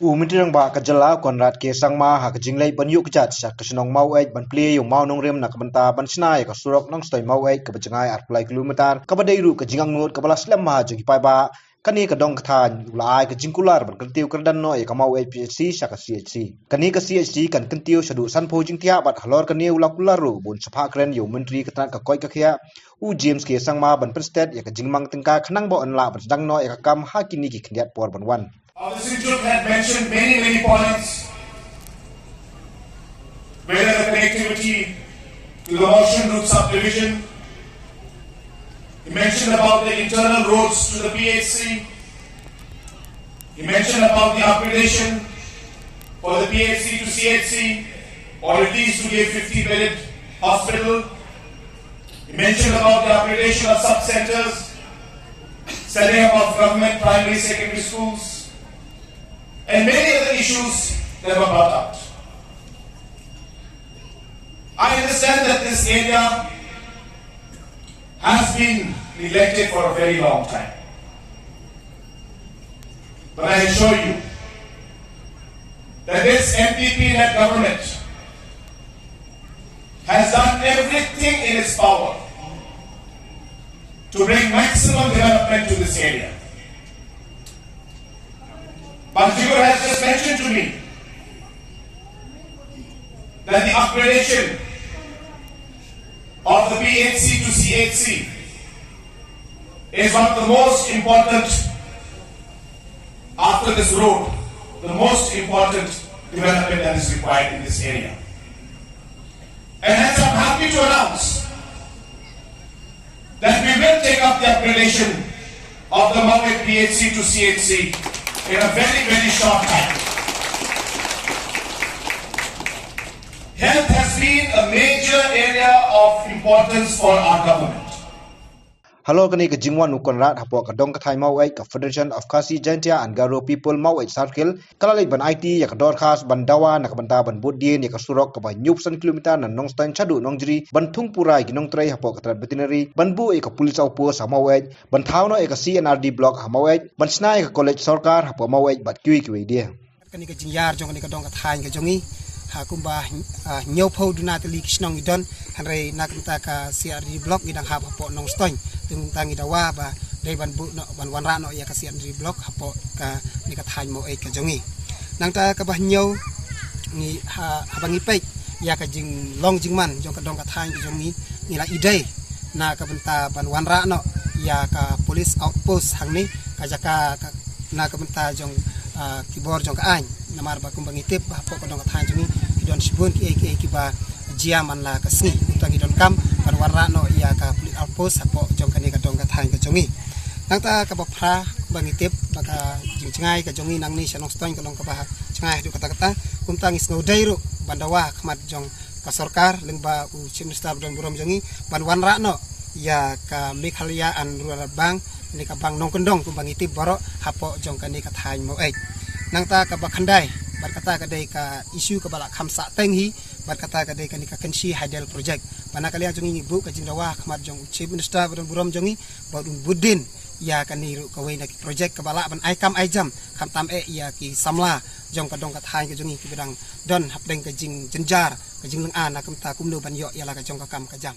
Umitirang ba kajala Conrad ke sangma ha kajinglay banyuk jat sa Shillong Mail ban play yung mau nong rem na kabanta ban sinay ka surok nang stay Maweit kabajangay at play kilometer kabadairu kajingang nuot kabalas lemma jagi pai ba kani ka dong kathan ulai ka jingkular ban kyntiew kyrdan no e ka Maweit PHC sa ka CHC kani ka CHC kan kyntiew sadu san pho jingtia bat halor kani ulakularu bun sapha kren yo menteri katran ka koi ka khia James ke sangma ban president ya ka jingmang tengka khanang bo anla ban dang no e ka kam hakini ki khniat por ban wan. The Sinjuk had mentioned many points, whether the connectivity to the Ocean Route subdivision. He mentioned about the internal roads to the PHC. He mentioned about the upgradation for the PHC to CHC, or at least to be a 50-bedded hospital. He mentioned about the upgradation of sub-centers, setting up of government primary secondary schools, and many other issues that were brought out. I understand that this area has been neglected for a very long time. But I assure you that this MPP-led government has done everything in its power to bring maximum development to this area. But Jigar has just mentioned to me that the upgradation of the PHC to CHC is one of the most important, after this road, the most important development that is required in this area. And hence I'm happy to announce that we will take up the upgradation of the Maweit PHC to CHC in a very short time. Health has been a major area of importance for our government. Halo kani ka jingwan u Conrad hapo ka dong ka thai Maweit ka Federation of Khasi Jaintia and Garo People Maweit Circle kalalik ban IT ya ka dor khas ban dawa na ka banta ban bodien ya ka surok ka ba nyup san kilometer na nong stan chadu nong jiri ban thung purai ginong trai hapo ka trat veterinary ban bu e ka police aupo sa Maweit ban thau no e ka CNRD block ha Maweit ban snai ka college sarkar hapo Maweit bat kiwi dia kani ka jingyar jong kani ka dong ka thai ka jongi ha kumba nyau pho duna tali kisnong idon hanrei nakta ka CRD block idang ha hapo nong stan tung tangi dawa ba dai ban bu no ban wanra no ya ka CRD block hapo ka ni ka thai Maweit ka jongi nangta ka bah nyau ni ha bangi pe ya ka jing long jingman jong ka dong ka thai ka jongi ni la idai na ka benta ban wanra no ya ka police outpost hangni ka jaka na ka benta jong kibor jong ka an namar ba kumbang itip hapo ka dong ka thai jongi idon sibun ki ba jiaman la ka sngi utangi don kam ban warra no ya ka police outpost hapo jong ka ni ka dong ka thai ka jongi nangta ka ba phra bangitip baka jingai ka jongi nang ni sanong stoin ka long ka ba changai du kata kumtang is ngodai ru bandawa khmat jong ka sarkar lengba u chief minister don burom jongi ban warra no ya ka Meghalaya an rural bank ni ka bang nong kendong kumbangitip borok hapo jong ka ni ka thai Maweit nangta ka ba khandai bat kata ka dei ka isu ka bala khamsa tenghi bat kata ka dei ka ni ka kensi hydel project bana kalia jongi bu ka jindawa khmat jong chief minister don burom jongi badun budin ya ka ni ru ka wei na ki project ka bala ban ai kam ai jam kham tam e ya ki samla jong ka dong ka thai ka jongi ki bidang don hapdeng ka jing jenjar ka jing leng an na kam ta kum no ban yo ya la ka jong ka kam ka jam